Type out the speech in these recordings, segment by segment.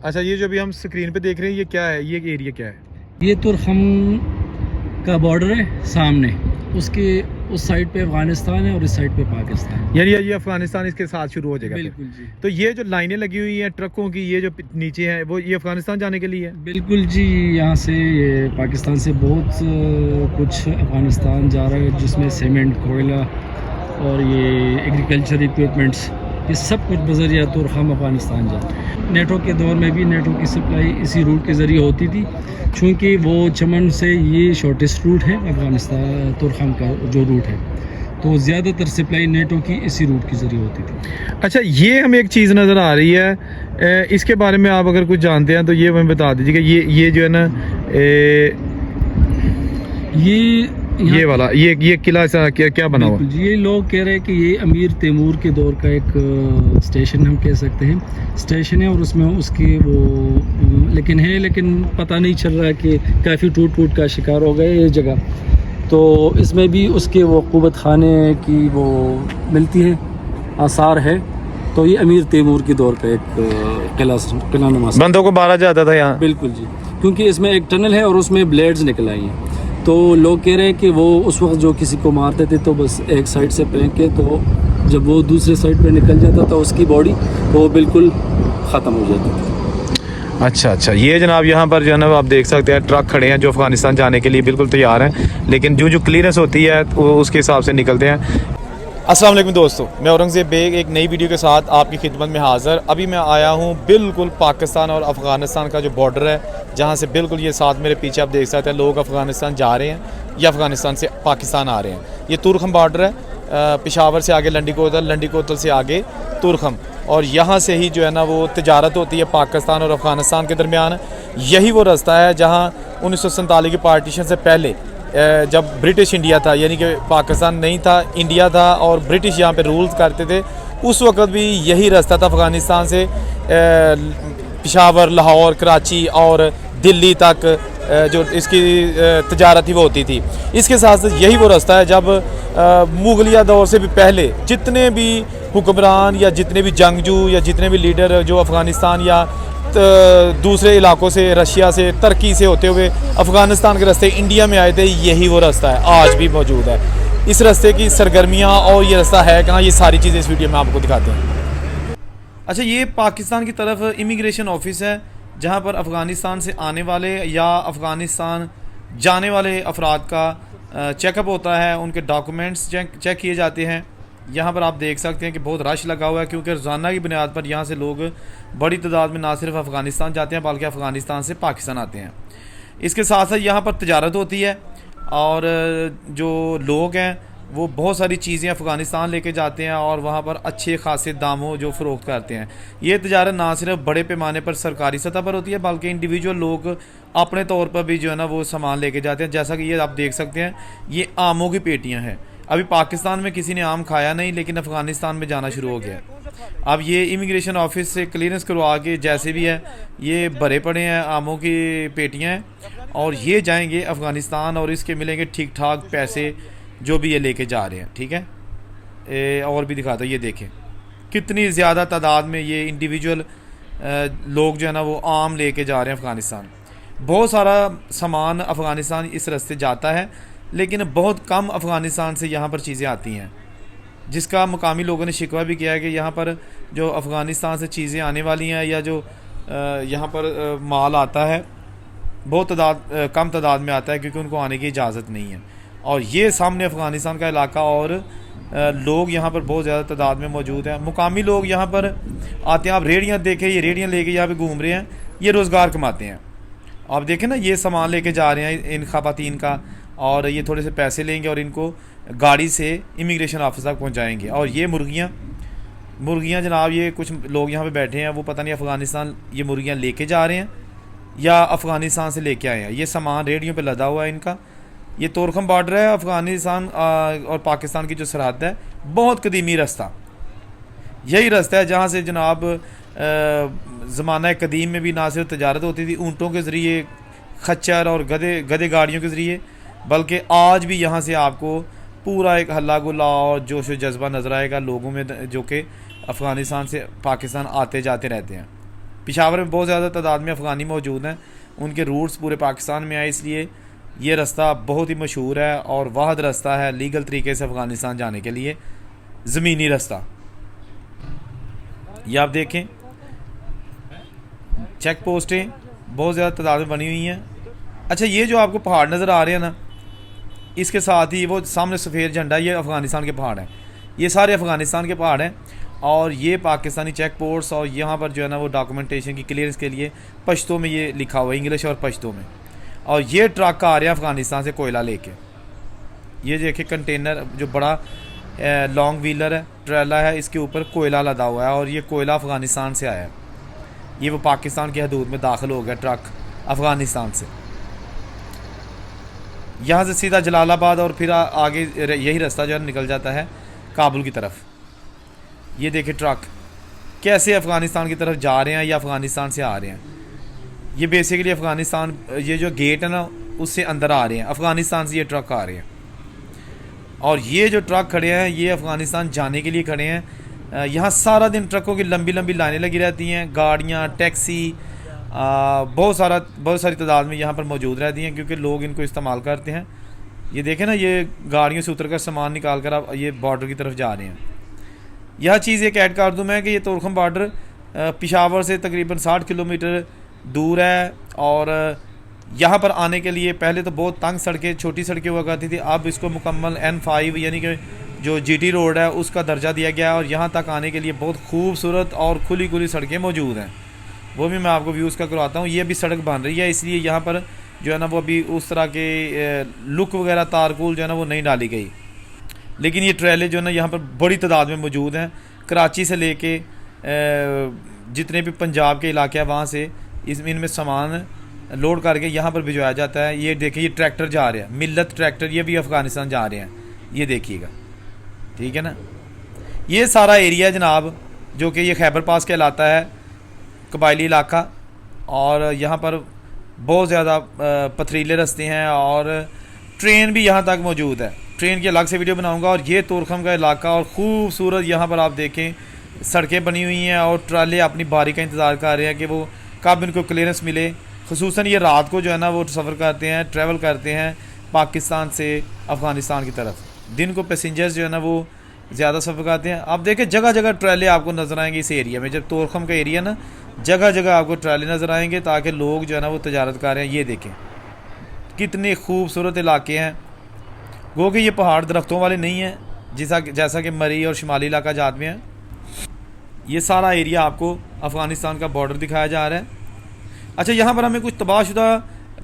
अच्छा, ये जो अभी हम स्क्रीन पे देख रहे हैं ये क्या है, ये एरिया क्या है? ये तुरखम का बॉर्डर है सामने, उसके उस साइड पे अफगानिस्तान है और इस साइड पे पाकिस्तान। यानी ये अफगानिस्तान इसके साथ शुरू हो जाएगा। बिल्कुल जी। तो ये जो लाइनें लगी हुई हैं ट्रकों की, ये जो नीचे है वो ये अफगानिस्तान जाने के लिए है? बिल्कुल जी, यहाँ से ये पाकिस्तान से बहुत कुछ अफगानिस्तान जा रहा है, जिसमें सीमेंट, कोयला और ये एग्रीकल्चर इक्विपमेंट्स, ये सब कुछ बजरिया तुरखम अफगानिस्तान जाता है। नेटो के दौर में भी नेटो की सप्लाई इसी रूट के ज़रिए होती थी, चूँकि वो चमन से ये शॉर्टेस्ट रूट है अफगानिस्तान तुरखम का जो रूट है, तो ज़्यादातर सप्लाई नेटो की इसी रूट के ज़रिए होती थी। अच्छा, ये हमें एक चीज़ नज़र आ रही है, इसके बारे में आप अगर कुछ जानते हैं तो ये हमें बता दीजिएगा। ये जो है ना, ये वाला ये किला सा क्या बना हुआ? जी, ये लोग कह रहे हैं कि ये अमीर तैमूर के दौर का एक स्टेशन हम कह सकते हैं, स्टेशन है, और उसमें उसके वो लेकिन पता नहीं चल रहा है कि काफ़ी टूट का शिकार हो गए ये जगह। तो इसमें भी उसके वो क़ुव्वत खाने की वो मिलती है, आसार है। तो ये अमीर तैमूर के दौर का एक किला नुमा बंदों को मारा जाता था यहाँ? बिल्कुल जी, क्योंकि इसमें एक टनल है और उसमें ब्लेड्स निकल आई हैं। तो लोग कह रहे हैं कि वो उस वक्त जो किसी को मारते थे तो बस एक साइड से फेंक के, तो जब वो दूसरे साइड पे निकल जाता था उसकी बॉडी, वो बिल्कुल ख़त्म हो जाती थी। अच्छा, ये जनाब यहाँ पर जो है ना आप देख सकते हैं ट्रक खड़े हैं जो अफगानिस्तान जाने के लिए बिल्कुल तैयार हैं, लेकिन जो क्लियरेंस होती है वो उसके हिसाब से निकलते हैं। अस्सलाम वालेकुम दोस्तों, मैं औरंगज़ेब बेग एक नई वीडियो के साथ आपकी खिदमत में हाज़िर। अभी मैं आया हूँ बिल्कुल पाकिस्तान और अफ़गानिस्तान का जो बॉर्डर है, जहाँ से बिल्कुल ये साथ मेरे पीछे आप देख सकते हैं लोग अफ़गानिस्तान जा रहे हैं या अफ़गानिस्तान से पाकिस्तान आ रहे हैं। ये तुरखम बॉर्डर है, पेशावर से आगे लंडी कोतल से आगे तुरखम, और यहाँ से ही जो है ना वो तिजारत होती है पाकिस्तान और अफ़गानिस्तान के दरमियान। यही वो रास्ता है जहाँ 1947 की पार्टीशन से पहले जब ब्रिटिश इंडिया था, यानी कि पाकिस्तान नहीं था, इंडिया था, और ब्रिटिश यहाँ पे रूल्स करते थे, उस वक्त भी यही रास्ता था अफ़गानिस्तान से पेशावर, लाहौर, कराची और दिल्ली तक जो इसकी तजारत थी वो होती थी। इसके साथ साथ यही वो रास्ता है जब मुगलिया दौर से भी पहले जितने भी हुक्मरान या जितने भी जंगजू या जितने भी लीडर जो अफ़गानिस्तान या दूसरे इलाकों से, रशिया से, तुर्की से होते हुए अफ़गानिस्तान के रास्ते इंडिया में आए थे, यही वो रास्ता है, आज भी मौजूद है। इस रास्ते की सरगर्मियाँ और ये रास्ता है कहाँ, ये सारी चीज़ें इस वीडियो में आपको दिखाते हैं। अच्छा, ये पाकिस्तान की तरफ इमिग्रेशन ऑफिस है जहाँ पर अफ़गानिस्तान से आने वाले या अफ़गानिस्तान जाने वाले अफराद का चेकअप होता है, उनके डॉक्यूमेंट्स चेक किए जाते हैं। यहाँ पर आप देख सकते हैं कि बहुत रश लगा हुआ है, क्योंकि रोज़ाना की बुनियाद पर यहाँ से लोग बड़ी तादाद में ना सिर्फ अफ़गानिस्तान जाते हैं बल्कि अफ़गानिस्तान से पाकिस्तान आते हैं। इसके साथ साथ यहाँ पर तजारत होती है, और जो लोग हैं वो बहुत सारी चीज़ें अफ़गानिस्तान लेके जाते हैं और वहाँ पर अच्छे खासे दामों जो फ़रोख्त करते हैं। ये तजारत ना सिर्फ बड़े पैमाने पर सरकारी सतह पर होती है बल्कि इंडिविजुअल लोग अपने तौर पर भी जो है ना वो सामान लेके जाते हैं। जैसा कि ये आप देख सकते हैं, ये आमों की पेटियाँ हैं। अभी पाकिस्तान में किसी ने आम खाया नहीं, लेकिन अफ़गानिस्तान में जाना शुरू हो गया। अब ये इमिग्रेशन ऑफिस से क्लियरेंस करवा के जैसे भी है ये भरे पड़े हैं, आमों की पेटियाँ हैं, और ये जाएंगे अफ़गानिस्तान और इसके मिलेंगे ठीक ठाक पैसे जो भी ये लेके जा रहे हैं। ठीक है, और भी दिखाता हूँ, ये देखें कितनी ज़्यादा तादाद में ये इंडिविजुअल लोग जो है ना वो आम लेके जा रहे हैं अफ़गानिस्तान। बहुत सारा सामान अफ़गानिस्तान इस रास्ते जाता है, लेकिन बहुत कम अफ़गानिस्तान से यहाँ पर चीज़ें आती हैं, जिसका मुकामी लोगों ने शिकवा भी किया है कि यहाँ पर जो अफ़गानिस्तान से चीज़ें आने वाली हैं या जो यहाँ पर माल आता है बहुत कम तादाद में आता है, क्योंकि उनको आने की इजाज़त नहीं है। और ये सामने अफ़गानिस्तान का इलाका, और लोग यहाँ पर बहुत ज़्यादा तादाद में मौजूद हैं। मुकामी लोग यहाँ पर आते हैं, आप रेहड़ियाँ देखें, ये रेहड़ियाँ लेके यहाँ पे घूम रहे हैं, ये रोज़गार कमाते हैं। आप देखें ना, ये सामान लेके जा रहे हैं इन ख़वातीन का, और ये थोड़े से पैसे लेंगे और इनको गाड़ी से इमिग्रेशन ऑफिस तक पहुँचाएँगे। और ये मुर्गियाँ जनाब, ये कुछ लोग यहाँ पे बैठे हैं, वो पता नहीं अफ़गानिस्तान ये मुर्गियाँ लेके जा रहे हैं या अफ़गानिस्तान से लेके आए हैं। ये सामान रेडियो पे लदा हुआ है इनका। ये तुरखम बॉर्डर है, अफ़गानिस्तान और पाकिस्तान की जो सरहद है, बहुत कदीमी रास्ता। यही रास्ता है जहाँ से जनाब ज़माना कदीम में भी ना सिर्फ तजारत होती थी ऊँटों के ज़रिए, खच्चर और गधे गाड़ियों के ज़रिए, बल्कि आज भी यहाँ से आपको पूरा एक हल्ला गुल्ला और जोश व जज्बा नज़र आएगा लोगों में, जो कि अफ़गानिस्तान से पाकिस्तान आते जाते रहते हैं। पेशावर में बहुत ज़्यादा तादाद में अफ़गानी मौजूद हैं, उनके रूट्स पूरे पाकिस्तान में आए, इसलिए ये रास्ता बहुत ही मशहूर है और वाहिद रास्ता है लीगल तरीके से अफ़गानिस्तान जाने के लिए, ज़मीनी रास्ता। ये आप देखें चेक पोस्टें बहुत ज़्यादा तादाद में बनी हुई हैं। अच्छा, ये जो आपको पहाड़ नज़र आ रहे हैं ना, इसके साथ ही वो सामने सफ़ेद झंडा, ये अफ़गानिस्तान के पहाड़ हैं, ये सारे अफ़गानिस्तान के पहाड़ हैं और ये पाकिस्तानी चेक पोस्ट। और यहाँ पर जो है ना वो डॉक्यूमेंटेशन की क्लियरेंस के लिए पश्तो में ये लिखा हुआ है, इंग्लिश और पश्तो में। और ये ट्रक आ रहे हैं अफ़गानिस्तान से कोयला लेके। ये देखिए कंटेनर जो बड़ा लॉन्ग व्हीलर है, ट्रेला है, इसके ऊपर कोयला लदा हुआ है और ये कोयला अफ़गानिस्तान से आया है। ये वो पाकिस्तान की हदूद में दाखिल हो गया ट्रक अफ़गानिस्तान से। यहाँ से सीधा जलालाबाद और फिर आगे यही रास्ता जो है निकल जाता है काबुल की तरफ। ये देखिए ट्रक कैसे अफ़गानिस्तान की तरफ जा रहे हैं या अफ़गानिस्तान से आ रहे हैं। ये बेसिकली अफ़गानिस्तान, ये जो गेट है ना उससे अंदर आ रहे हैं, अफ़गानिस्तान से ये ट्रक आ रहे हैं। और ये जो ट्रक खड़े हैं ये अफ़गानिस्तान जाने के लिए खड़े हैं। यहाँ सारा दिन ट्रकों की लंबी लंबी लाइनें लगी रहती हैं, गाड़ियाँ, टैक्सी, बहुत सारी तादाद में यहाँ पर मौजूद रहती हैं क्योंकि लोग इनको इस्तेमाल करते हैं। ये देखें ना, ये गाड़ियों से उतरकर सामान निकाल कर अब ये बॉर्डर की तरफ जा रहे हैं। यह चीज़ एक ऐड कर दूँ मैं कि ये तोरखम बॉर्डर पेशावर से तकरीबन 60 किलोमीटर दूर है और यहाँ पर आने के लिए पहले तो बहुत तंग सड़कें, छोटी सड़कें हुआ करती थी, अब इसको मुकम्मल N5 यानी कि जो GT रोड है उसका दर्जा दिया गया है और यहाँ तक आने के लिए बहुत खूबसूरत और खुली खुली सड़कें मौजूद हैं। वो भी मैं आपको व्यूज़ का करवाता हूँ। ये भी सड़क बन रही है, इसलिए यहाँ पर जो है ना वो अभी उस तरह के लुक वगैरह तारकुल जो है ना वो नहीं डाली गई, लेकिन ये ट्रेले जो है ना यहाँ पर बड़ी तादाद में मौजूद हैं। कराची से लेके जितने भी पंजाब के इलाके हैं वहाँ से इनमें सामान लोड करके यहाँ पर भिजवाया जाता है। ये देखिए, ये ट्रैक्टर जा रहे हैं, मिल्लत ट्रैक्टर, ये भी अफ़गानिस्तान जा रहे हैं, ये देखिएगा, ठीक है ना। ये सारा एरिया जनाब जो कि ये खैबर पास कहलाता है, कबायली इलाका, और यहाँ पर बहुत ज़्यादा पथरीले रास्ते हैं और ट्रेन भी यहाँ तक मौजूद है। ट्रेन की अलग से वीडियो बनाऊंगा। और ये तोरखम का इलाका और ख़ूबसूरत, यहाँ पर आप देखें सड़कें बनी हुई हैं और ट्राले अपनी बारी का इंतज़ार कर रहे हैं कि वो कब इनको क्लियरेंस मिले। ख़ुसूसन ये रात को जो है ना वो सफ़र करते हैं, ट्रैवल करते हैं पाकिस्तान से अफ़गानिस्तान की तरफ। दिन को पैसेंजर्स जो है ना वो ज़्यादा सफ़र करते हैं। आप देखें जगह जगह ट्रैले आपको नज़र आएंगे इस एरिया में। जब तोरखम का एरिया ना, जगह जगह आपको ट्रैले नज़र आएंगे ताकि लोग जो है ना वो तजारत कर रहे हैं। ये देखें कितने खूबसूरत इलाके हैं। गो कि ये पहाड़ दरख्तों वाले नहीं हैं जैसा कि मरी और शुमाली इलाका जात में है। ये सारा एरिया आपको अफ़गानिस्तान का बॉर्डर दिखाया जा रहा है। अच्छा, यहाँ पर हमें कुछ तबाहशुदा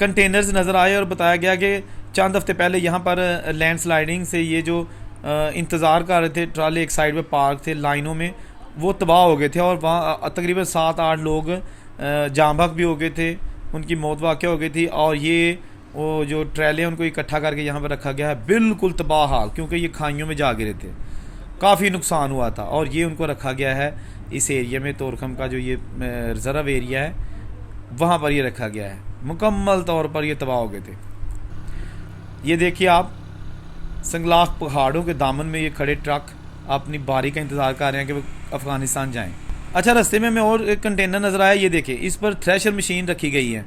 कंटेनर्स नज़र आए और बताया गया कि चंद हफ्ते पहले यहाँ पर लैंडस्लाइडिंग से ये जो इंतज़ार कर रहे थे ट्राले एक साइड में पार्क थे लाइनों में, वो तबाह हो गए थे और वहाँ तकरीबन 7-8 लोग जाम बहक भी हो गए थे, उनकी मौत वाक़या हो गई थी। और ये वो जो ट्रेले उनको इकट्ठा करके यहाँ पर रखा गया है, बिल्कुल तबाह हाल, क्योंकि ये खाइयों में जा गिरे थे, काफ़ी नुकसान हुआ था। और ये उनको रखा गया है इस एरिया में, तोरखम का जो ये रिज़र्व एरिया है वहाँ पर ये रखा गया है। मुकम्मल तौर पर ये तबाह हो गए थे। ये देखिए आप, संगलाख पहाड़ों के दामन में ये खड़े ट्रक अपनी बारी का इंतज़ार कर रहे हैं कि वो अफ़गानिस्तान जाएं। अच्छा, रास्ते में हमें और एक कंटेनर नज़र आया। ये देखिए, इस पर थ्रेशर मशीन रखी गई है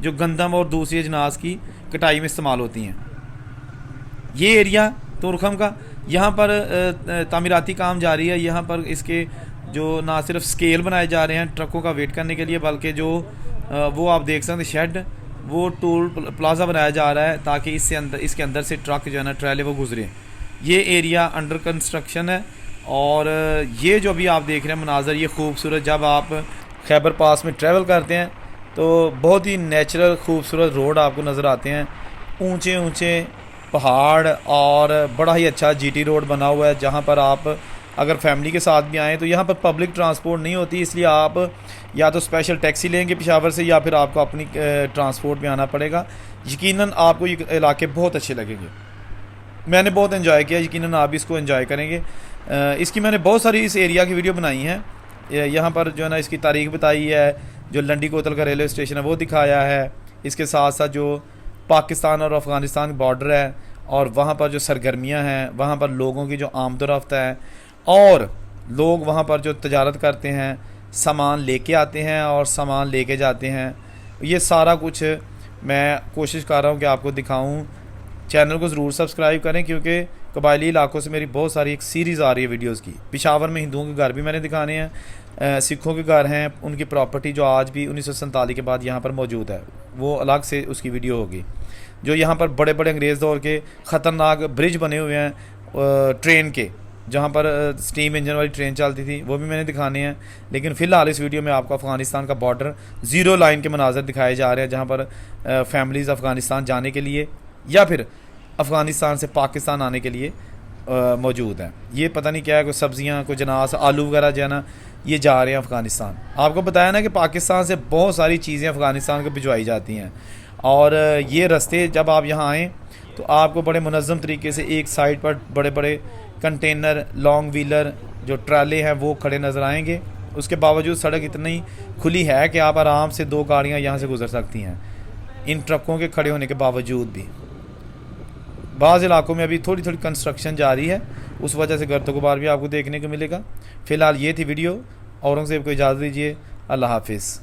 जो गंदम और दूसरी अजनास की कटाई में इस्तेमाल होती हैं। ये एरिया तोरखम का, यहाँ पर तामीराती काम जारी है। यहाँ पर इसके जो ना सिर्फ स्केल बनाए जा रहे हैं ट्रकों का वेट करने के लिए, बल्कि जो वो आप देख सकते हैं शेड, वो टोल प्लाजा बनाया जा रहा है ताकि इसके अंदर से ट्रक जो है ना ट्रैले वो गुजरे। ये एरिया अंडर कंस्ट्रक्शन है। और ये जो अभी आप देख रहे हैं मनाजर, ये खूबसूरत, जब आप खैबर पास में ट्रैवल करते हैं तो बहुत ही नेचुरल खूबसूरत रोड आपको नज़र आते हैं, ऊंचे ऊंचे पहाड़ और बड़ा ही अच्छा GT रोड बना हुआ है। जहाँ पर आप अगर फैमिली के साथ भी आएँ तो यहाँ पर पब्लिक ट्रांसपोर्ट नहीं होती, इसलिए आप या तो स्पेशल टैक्सी लेंगे पेशावर से या फिर आपको अपनी ट्रांसपोर्ट में आना पड़ेगा। यकीनन आपको ये इलाके बहुत अच्छे लगेंगे। मैंने बहुत एंजॉय किया, यकीनन आप इसको एंजॉय करेंगे। इसकी मैंने बहुत सारी इस एरिया की वीडियो बनाई है। यहाँ पर जो है ना इसकी तारीख बताई है, जो लंडी कोतल का रेलवे स्टेशन है वो दिखाया है। इसके साथ साथ जो पाकिस्तान और अफ़गानिस्तान बॉर्डर है और वहाँ पर जो सरगर्मियाँ हैं, वहाँ पर लोगों की जो आमदोरफ्त है और लोग वहाँ पर जो तजारत करते हैं, सामान लेके आते हैं और सामान लेके जाते हैं। ये सारा कुछ मैं कोशिश कर रहा हूँ कि आपको दिखाऊँ। चैनल को ज़रूर सब्सक्राइब करें क्योंकि कबायली इलाकों से मेरी बहुत सारी एक सीरीज़ आ रही है वीडियोस की। पेशावर में हिंदुओं के घर भी मैंने दिखाने हैं, सिखों के घर हैं, उनकी प्रॉपर्टी जो आज भी 1947 के बाद यहाँ पर मौजूद है, वो अलग से उसकी वीडियो होगी। जो यहाँ पर बड़े बड़े अंग्रेज़ दौर के ख़तरनाक ब्रिज बने हुए हैं ट्रेन के, जहाँ पर स्टीम इंजन वाली ट्रेन चलती थी, वो भी मैंने दिखाने हैं। लेकिन फ़िलहाल इस वीडियो में आपको अफ़गानिस्तान का बॉर्डर ज़ीरो लाइन के मनाज़र दिखाए जा रहे हैं, जहाँ पर फैमिलीज़ अफ़गानिस्तान जाने के लिए या फिर अफ़गानिस्तान से पाकिस्तान आने के लिए मौजूद हैं। ये पता नहीं क्या है, कोई सब्ज़ियाँ, कोई जनास, आलू वगैरह जो है ना, ये जा रहे हैं अफ़गानिस्तान। आपको बताया ना कि पाकिस्तान से बहुत सारी चीज़ें अफ़गानिस्तान को भिजवाई जाती हैं। और ये रास्ते जब आप यहाँ आएँ तो आपको बड़े मुनज़्ज़म तरीके से एक साइड पर बड़े बड़े कंटेनर, लॉन्ग व्हीलर जो ट्राले हैं वो खड़े नज़र आएंगे। उसके बावजूद सड़क इतनी खुली है कि आप आराम से 2 गाड़ियाँ यहाँ से गुजर सकती हैं, इन ट्रकों के खड़े होने के बावजूद भी। बाज़ इलाकों में अभी थोड़ी थोड़ी कंस्ट्रक्शन जारी है, उस वजह से गर्द गुबार भी आपको देखने को मिलेगा। फ़िलहाल ये थी वीडियो। औरंगज़ेब को इजाज़त दीजिए। अल्लाह हाफिज़।